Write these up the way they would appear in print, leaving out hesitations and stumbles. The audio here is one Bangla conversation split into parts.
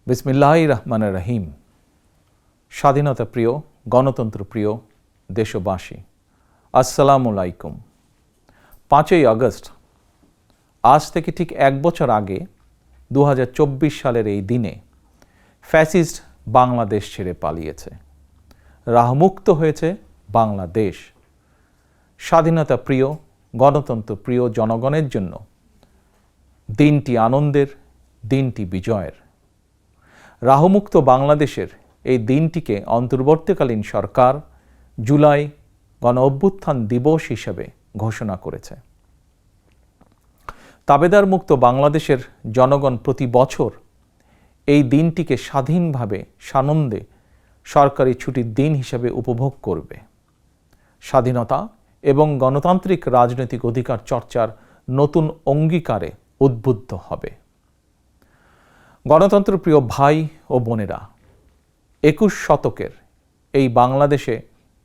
বিসমিল্লাহির রহমানির রহিম। স্বাধীনতা প্রিয়, গণতন্ত্র প্রিয় দেশবাসী, আসসালামু আলাইকুম। 5ই আগস্ট, আজ থেকে ঠিক 1 বছর আগে 2024 সালের এই দিনে ফ্যাসিস্ট বাংলাদেশ ছেড়ে পালিয়েছে। রাহমুক্ত হয়েছে বাংলাদেশ। স্বাধীনতা প্রিয়, গণতন্ত্র প্রিয় জনগণের জন্য দিনটি আনন্দের, দিনটি বিজয়ের। রাহমুক্ত বাংলাদেশের এই দিনটিকে অন্তর্বর্তীকালীন সরকার জুলাই গণ অভ্যুত্থান দিবস হিসেবে ঘোষণা করেছে। তাবেদার মুক্ত বাংলাদেশের জনগণ প্রতি বছর এই দিনটিকে স্বাধীনভাবে সানন্দে সরকারি ছুটির দিন হিসেবে উপভোগ করবে। স্বাধীনতা এবং গণতান্ত্রিক রাজনৈতিক অধিকার চর্চার নতুন অঙ্গীকারে উদ্বুদ্ধ হবে। গণতন্ত্র প্রিয় ভাই ও বোনেরা, 21 শতকের এই বাংলাদেশে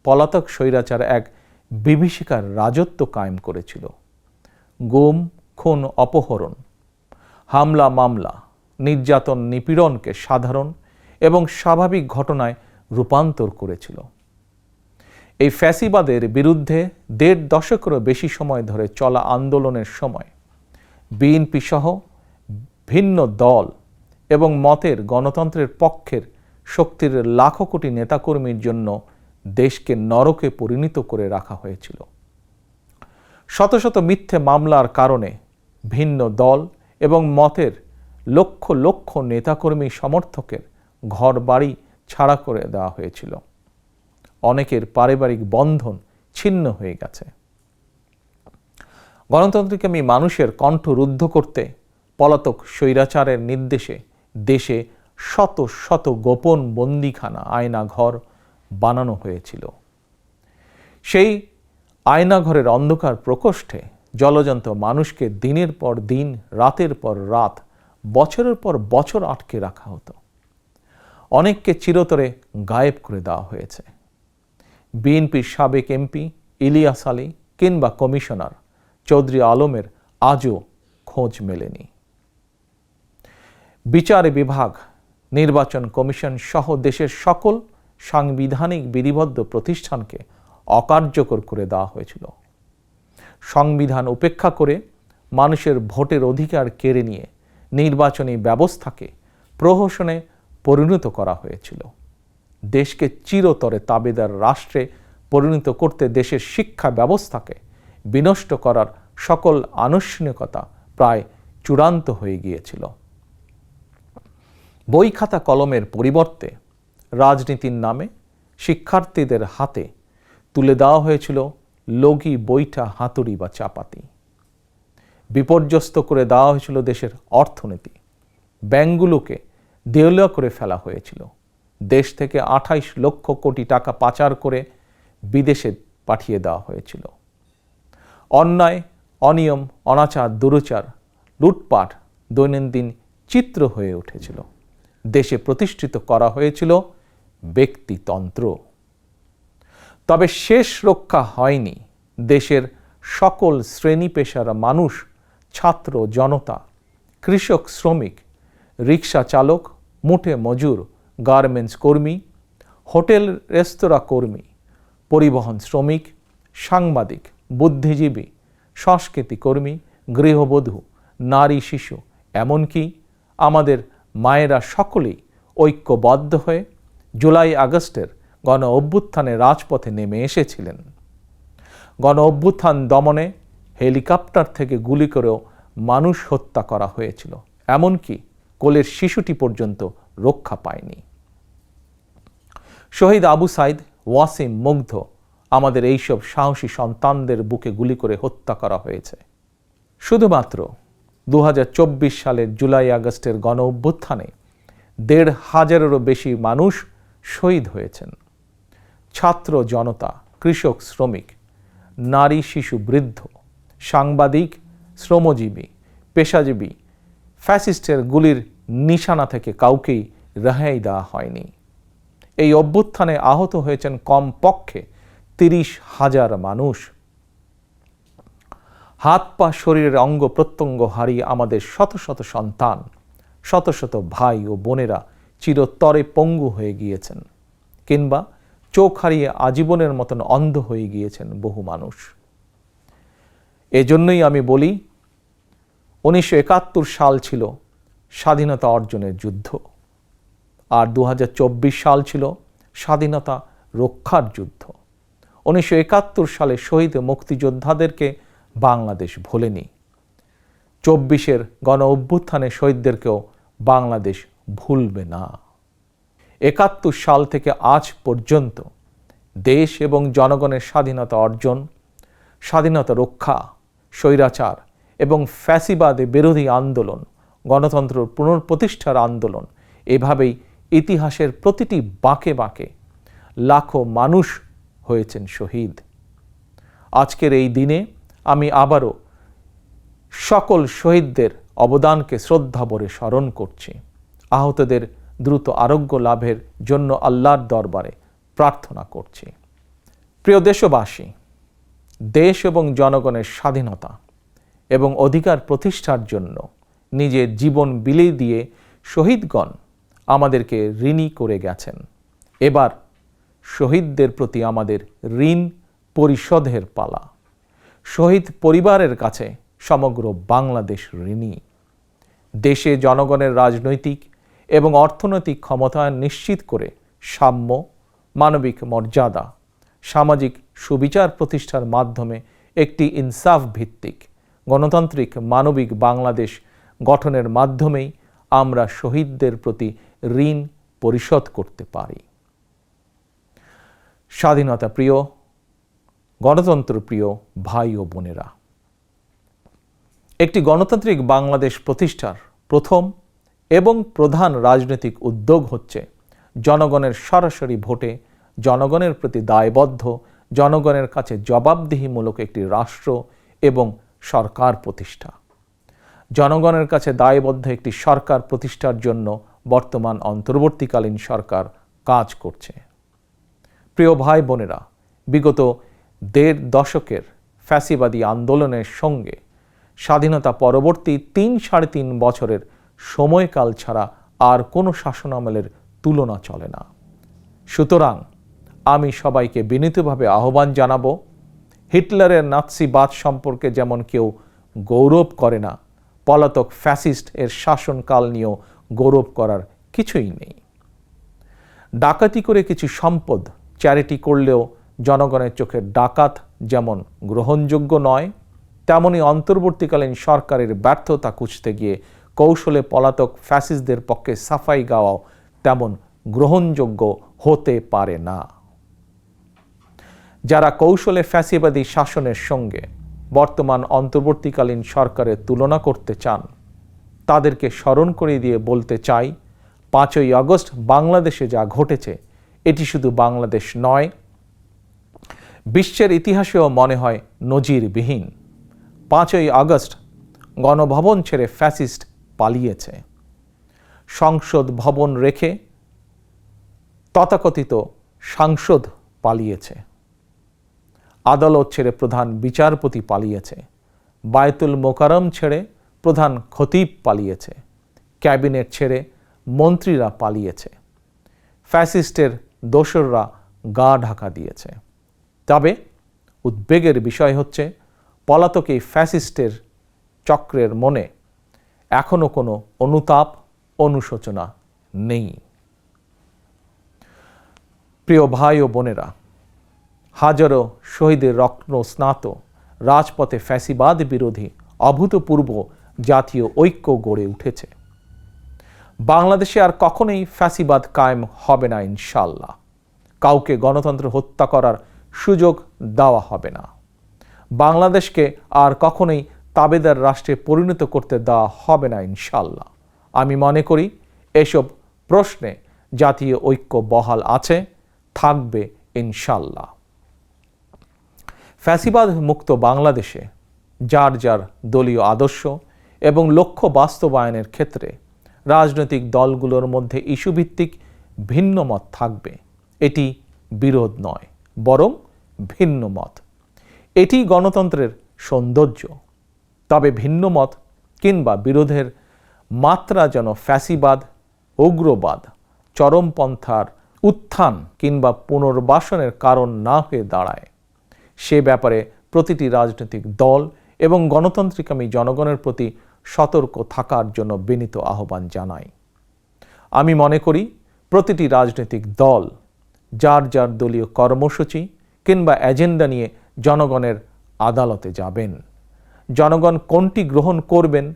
পলাতক স্বৈরাচার এক বিভীষিকার রাজত্ব কায়েম করেছিল। গুম, খুন, অপহরণ, হামলা, মামলা, নির্যাতন, নিপীড়নকে সাধারণ এবং স্বাভাবিক ঘটনায় রূপান্তর করেছিল। এই ফ্যাসিবাদের বিরুদ্ধে 1.5 দশকেরও বেশি সময় ধরে চলা আন্দোলনের সময় বিএনপি সহ ভিন্ন দল এবং মতের গণতন্ত্রের পক্ষের শক্তির লাখো কোটি নেতাকর্মীর জন্য দেশকে নরকে পরিণত করে রাখা হয়েছিল। শত শত মিথ্যে মামলার কারণে ভিন্ন দল এবং মতের লক্ষ লক্ষ নেতাকর্মী সমর্থকের ঘর বাড়ি ছাড়া করে দেওয়া হয়েছিল। অনেকের পারিবারিক বন্ধন ছিন্ন হয়ে গেছে। গণতন্ত্রকামী মানুষের কণ্ঠ রুদ্ধ করতে পলাতক স্বৈরাচারের নির্দেশে দেশে শত শত গোপন বন্দিখানা, আয়নাঘর বানানো হয়েছিল। সেই আয়নাঘরের অন্ধকার প্রকোষ্ঠে জলজন্ত মানুষকে দিনের পর দিন, রাতের পর রাত, বছরের পর বছর আটকে রাখা হতো। অনেককে চিরতরে গায়েব করে দেওয়া হয়েছে। বিএনপির সাবেক এমপি ইলিয়াস আলী কিংবা কমিশনার চৌধুরী আলমের আজও খোঁজ মেলেনি। বিচার বিভাগ, নির্বাচন কমিশন সহ দেশের সকল সাংবিধানিক বিধিবদ্ধ প্রতিষ্ঠানকে অকার্যকর করে দেওয়া হয়েছিল। সংবিধান উপেক্ষা করে মানুষের ভোটের অধিকার কেড়ে নিয়ে নির্বাচনী ব্যবস্থাকে প্রহসনে পরিণত করা হয়েছিল। দেশকে চিরতরে তাবেদার রাষ্ট্রে পরিণত করতে দেশের শিক্ষা ব্যবস্থাকে বিনষ্ট করার সকল আনুষ্ঠানিকতা প্রায় চূড়ান্ত হয়ে গিয়েছিল। বই খাতা কলমের পরিবর্তে রাজনীতির নামে শিক্ষার্থীদের হাতে তুলে দেওয়া হয়েছিল লগি, বৈঠা, হাতুড়ি বা চাপাতি। বিপর্যস্ত করে দেওয়া হয়েছিল দেশের অর্থনীতি। ব্যাংকগুলোকে দেউলিয়া করে ফেলা হয়েছিল। দেশ থেকে 28 লক্ষ কোটি টাকা পাচার করে বিদেশে পাঠিয়ে দেওয়া হয়েছিল। অন্যায়, অনিয়ম, অনাচার, দুরাচার, লুটপাট দৈনন্দিন চিত্র হয়ে উঠেছিল। দেশে প্রতিষ্ঠিত করা হয়েছিল ব্যক্তিতন্ত্র। তবে শেষ রক্ষা হয়নি দেশের সকল শ্রেণী পেশার মানুষ, ছাত্র জনতা, কৃষক, শ্রমিক, রিক্সা চালক, মুঠে মজুর, গার্মেন্টস কর্মী, হোটেল রেস্তোরাঁ কর্মী, পরিবহন শ্রমিক, সাংবাদিক, বুদ্ধিজীবী, সংস্কৃতি কর্মী, গৃহবধূ, নারী, শিশু, এমনকি আমাদের মায়েরা সকলেই ঐক্যবদ্ধ হয়ে জুলাই আগস্টের গণ অভ্যুত্থানে রাজপথে নেমে এসেছিলেন। গণ অভ্যুত্থান দমনে হেলিকপ্টার থেকে গুলি করেও মানুষ হত্যা করা হয়েছিল। এমনকি কোলের শিশুটি পর্যন্ত রক্ষা পায়নি। শহীদ আবু সাইদ, ওয়াসিম, মুগ্ধ, আমাদের এইসব সাহসী সন্তানদের বুকে গুলি করে হত্যা করা হয়েছে। শুধুমাত্র 2024 সালের জুলাই আগস্টের গণ অভ্যুত্থানে 1,500-এরও বেশি মানুষ শহীদ হয়েছেন। ছাত্র জনতা, কৃষক, শ্রমিক, নারী, শিশু, বৃদ্ধ, সাংবাদিক, শ্রমজীবী, পেশাজীবী, ফ্যাসিস্টের গুলির নিশানা থেকে কাউকেই রেহাই দেওয়া হয়নি। এই অভ্যুত্থানে আহত হয়েছেন কমপক্ষে 30,000 মানুষ। হাত পা, শরীরের অঙ্গ প্রত্যঙ্গ হারিয়ে আমাদের শত শত সন্তান শত শত ভাই ও বোনেরা চিরতরে পঙ্গু হয়ে গিয়েছেন, কিংবা চোখ হারিয়ে আজীবনের মতন অন্ধ হয়ে গিয়েছেন বহু মানুষ। এজন্যই আমি বলি, 1971 সাল ছিল স্বাধীনতা অর্জনের যুদ্ধ, আর 2024 সাল ছিল স্বাধীনতা রক্ষার যুদ্ধ। 1971 সালে শহীদ মুক্তিযোদ্ধাদেরকে বাংলাদেশ ভোলেনি। 24-এর গণ অভ্যুত্থানে শহীদদেরকেও বাংলাদেশ ভুলবে না। 71 সাল থেকে আজ পর্যন্ত দেশ এবং জনগণের স্বাধীনতা অর্জন, স্বাধীনতা রক্ষা, স্বৈরাচার এবং ফ্যাসিবাদ বিরোধী আন্দোলন, গণতন্ত্র পুনঃপ্রতিষ্ঠার আন্দোলন, এভাবেই ইতিহাসের প্রতিটি বাঁকে বাঁকে লাখো মানুষ হয়েছেন শহীদ। আজকের এই দিনে আমি আবারও সকল শহীদদের অবদানকে শ্রদ্ধাভরে স্মরণ করছি। আহতদের দ্রুত আরোগ্য লাভের জন্য আল্লাহর দরবারে প্রার্থনা করছি। প্রিয় দেশবাসী, দেশ এবং জনগণের স্বাধীনতা এবং অধিকার প্রতিষ্ঠার জন্য নিজের জীবন বিলিয়ে দিয়ে শহীদগণ আমাদেরকে ঋণী করে গেছেন। এবার শহীদদের প্রতি আমাদের ঋণ পরিশোধের পালা। শহীদ পরিবারের কাছে সমগ্র বাংলাদেশ ঋণী। দেশে জনগণের রাজনৈতিক এবং অর্থনৈতিক ক্ষমতায়ন নিশ্চিত করে সাম্য, মানবিক মর্যাদা, সামাজিক সুবিচার প্রতিষ্ঠার মাধ্যমে একটি ইনসাফ ভিত্তিক গণতান্ত্রিক মানবিক বাংলাদেশ গঠনের মাধ্যমেই আমরা শহীদদের প্রতি ঋণ পরিশোধ করতে পারি। স্বাধীনতা প্রিয়, গণতন্ত্র প্রিয় ভাই ও বোনেরা, একটি গণতান্ত্রিক বাংলাদেশ প্রতিষ্ঠার প্রথম এবং প্রধান রাজনৈতিক উদ্যোগ হচ্ছে জনগণের সরাসরি ভোটে জনগণের প্রতি দায়বদ্ধ, জনগণের কাছে জবাবদিহিমূলক একটি রাষ্ট্র এবং সরকার প্রতিষ্ঠা। জনগণের কাছে দায়বদ্ধ একটি সরকার প্রতিষ্ঠার জন্য বর্তমান অন্তর্বর্তীকালীন সরকার কাজ করছে। প্রিয় ভাই বোনেরা, বিগত 1.5 দশকের ফ্যাসিবাদী আন্দোলনের সঙ্গে স্বাধীনতা পরবর্তী 3-3.5 বছরের সময়কাল ছাড়া আর কোনো শাসনামলের তুলনা চলে না। সুতরাং আমি সবাইকে বিনীতভাবে আহ্বান জানাবো, হিটলারের নাৎসিবাদ সম্পর্কে যেমন কেউ গৌরব করে না, পলাতক ফ্যাসিস্ট এর শাসনকাল নিয়েও গৌরব করার কিছুই নেই। ডাকাতি করে কিছু সম্পদ চ্যারিটি করলেও জনগণের চোখে ডাকাত যেমন গ্রহণযোগ্য নয়, তেমনি অন্তর্বর্তীকালীন সরকারের ব্যর্থতা খুঁজতে গিয়ে কৌশলে পলাতক ফ্যাসিস্টদের পক্ষে সাফাই গাওয়াও তেমন গ্রহণযোগ্য হতে পারে না। যারা কৌশলে ফ্যাসিবাদী শাসনের সঙ্গে বর্তমান অন্তর্বর্তীকালীন সরকারের তুলনা করতে চান, তাদেরকে স্মরণ করিয়ে দিয়ে বলতে চাই, 5ই আগস্ট বাংলাদেশে যা ঘটেছে এটি শুধু বাংলাদেশ নয়, বিশ্বের ইতিহাসেও মনে হয় নজিরবিহীন। 5ই আগস্ট গণভবন ছেড়ে ফ্যাসিস্ট পালিয়েছে। সংসদ ভবন রেখে তথাকথিত সাংসদ পালিয়েছে। আদালত ছেড়ে প্রধান বিচারপতি পালিয়েছে। বায়তুল মোকাররম ছেড়ে প্রধান খতিব পালিয়েছে। ক্যাবিনেট ছেড়ে মন্ত্রীরা পালিয়েছে। ফ্যাসিস্টের দোসররা গা ঢাকা দিয়েছে। তবে উদ্বেগের বিষয় হচ্ছে, পলাতক এই ফ্যাসিস্টের চক্রের মনে এখনো কোনো অনুতাপ, অনুশোচনা নেই। প্রিয় ভাই ও বোনেরা, হাজারো শহীদের রত্ন স্নাত রাজপথে ফ্যাসিবাদ বিরোধী অভূতপূর্ব জাতীয় ঐক্য গড়ে উঠেছে। বাংলাদেশে আর কখনোই ফ্যাসিবাদ কায়েম হবে না ইনশাআল্লাহ। কাউকে গণতন্ত্র হত্যা করার সুযোগ দেওয়া হবে না। বাংলাদেশকে আর কখনোই তাবেদার রাষ্ট্রে পরিণত করতে দেওয়া হবে না ইনশাআল্লাহ। আমি মনে করি এসব প্রশ্নে জাতীয় ঐক্য বহাল আছে, থাকবে ইনশাআল্লাহ। ফ্যাসিবাদ মুক্ত বাংলাদেশে যার যার দলীয় আদর্শ এবং লক্ষ্য বাস্তবায়নের ক্ষেত্রে রাজনৈতিক দলগুলোর মধ্যে ইস্যুভিত্তিক ভিন্ন মত থাকবে। এটি বিরোধ নয়, বরং ভিন্ন মত। এটি গণতন্ত্রের সৌন্দর্য। তবে ভিন্ন মত কিংবা বিরোধের মাত্রা যেন ফ্যাসিবাদ, উগ্রবাদ, চরমপন্থার উত্থান কিংবা পুনর্বাসনের কারণ না হয়ে দাঁড়ায়, সে ব্যাপারে প্রতিটি রাজনৈতিক দল এবং গণতান্ত্রিকামী জনগণের প্রতি সতর্ক থাকার জন্য বিনীত আহ্বান জানাই। আমি মনে করি প্রতিটি রাজনৈতিক দল যার যার দলীয় কর্মসূচি কিংবা এজেন্ডা নিয়ে জনগণের আদালতে যাবেন। জনগণ কোনটি গ্রহণ করবেন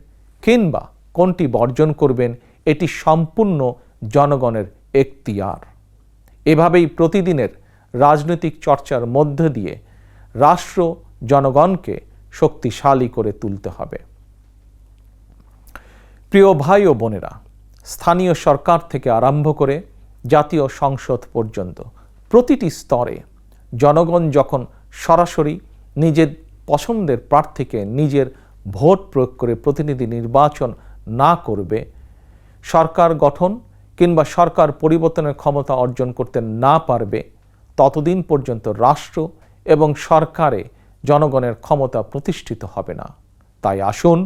কিংবা কোনটি বর্জন করবেন এটি সম্পূর্ণ জনগণের এখতিয়ার। এভাবেই প্রতিদিনের রাজনৈতিক চর্চার মধ্য দিয়ে রাষ্ট্র জনগণকে শক্তিশালী করে তুলতে হবে। প্রিয় ভাই ও বোনেরা, স্থানীয় সরকার থেকে আরম্ভ করে জাতীয় সংসদ পর্যন্ত প্রতিটি স্তরে জনগণ যখন সরাসরি নিজের পছন্দের প্রার্থীকে নিজের ভোট প্রয়োগ করে প্রতিনিধি নির্বাচন না করবে, সরকার গঠন কিংবা সরকার পরিবর্তনের ক্ষমতা অর্জন করতে না পারবে, ততদিন পর্যন্ত রাষ্ট্র এবং সরকারে জনগণের ক্ষমতা প্রতিষ্ঠিত হবে না। তাই আসুন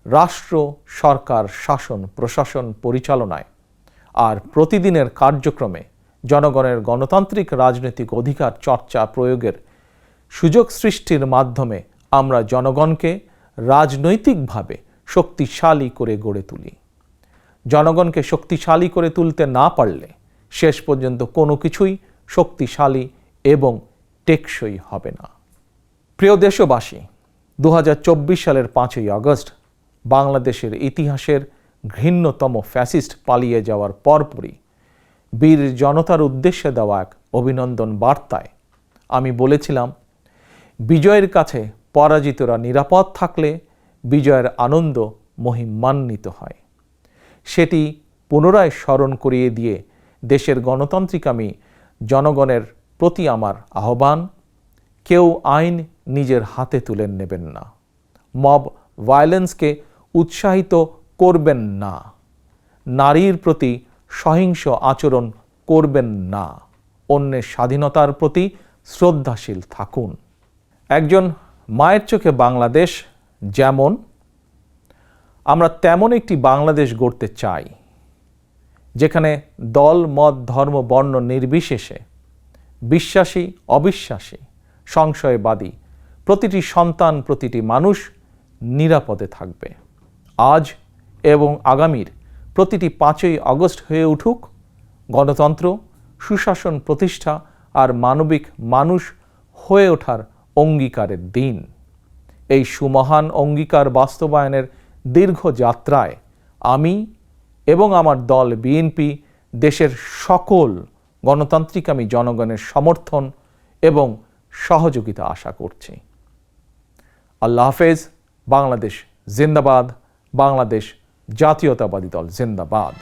রাষ্ট্র, সরকার, শাসন, প্রশাসন পরিচালনায় আর প্রতিদিনের কার্যক্রমে জনগণের গণতান্ত্রিক রাজনৈতিক অধিকার চর্চা প্রয়োগের সুযোগ সৃষ্টির মাধ্যমে আমরা জনগণকে রাজনৈতিকভাবে শক্তিশালী করে গড়ে তুলি। জনগণকে শক্তিশালী করে তুলতে না পারলে শেষ পর্যন্ত কোনো কিছুই শক্তিশালী এবং টেকসই হবে না। প্রিয় দেশবাসী, 2024 সালের 5ই আগস্ট বাংলাদেশের ইতিহাসের ঘৃণ্যতম ফ্যাসিস্ট পালিয়ে যাওয়ার পরপরই বীর জনতার উদ্দেশ্যে দেওয়া এক অভিনন্দন বার্তায় আমি বলেছিলাম, বিজয়ের কাছে পরাজিতরা নিরাপদ থাকলে বিজয়ের আনন্দ মহিমান্বিত হয়। সেটি পুনরায় স্মরণ করিয়ে দিয়ে দেশের গণতান্ত্রিকামী জনগণের প্রতি আমার আহ্বান, কেউ আইন নিজের হাতে তুলে নেবেন না, মব ভায়োলেন্সকে উৎসাহিত করবেন না, নারীর প্রতি সহিংস আচরণ করবেন না, অন্যের স্বাধীনতার প্রতি শ্রদ্ধাশীল থাকুন। একজন মায়ের চোখে বাংলাদেশ যেমন, আমরা তেমন একটি বাংলাদেশ গড়তে চাই যেখানে দল, মত, ধর্ম, বর্ণ নির্বিশেষে বিশ্বাসী, অবিশ্বাসী, সংশয়বাদী প্রতিটি সন্তান, প্রতিটি মানুষ নিরাপদে থাকবে। আজ এবং আগামীর প্রতিটি 5ই আগস্ট হয়ে উঠুক গণতন্ত্র, সুশাসন প্রতিষ্ঠা আর মানবিক মানুষ হয়ে ওঠার অঙ্গীকারের দিন। এই সুমহান অঙ্গীকার বাস্তবায়নের দীর্ঘ যাত্রায় আমি এবং আমার দল বিএনপি দেশের সকল গণতান্ত্রিকামী জনগণের সমর্থন এবং সহযোগিতা আশা করছি। আল্লাহ হাফেজ। বাংলাদেশ জিন্দাবাদ। বাংলাদেশ জাতীয়তাবাদী দল জিন্দাবাদ।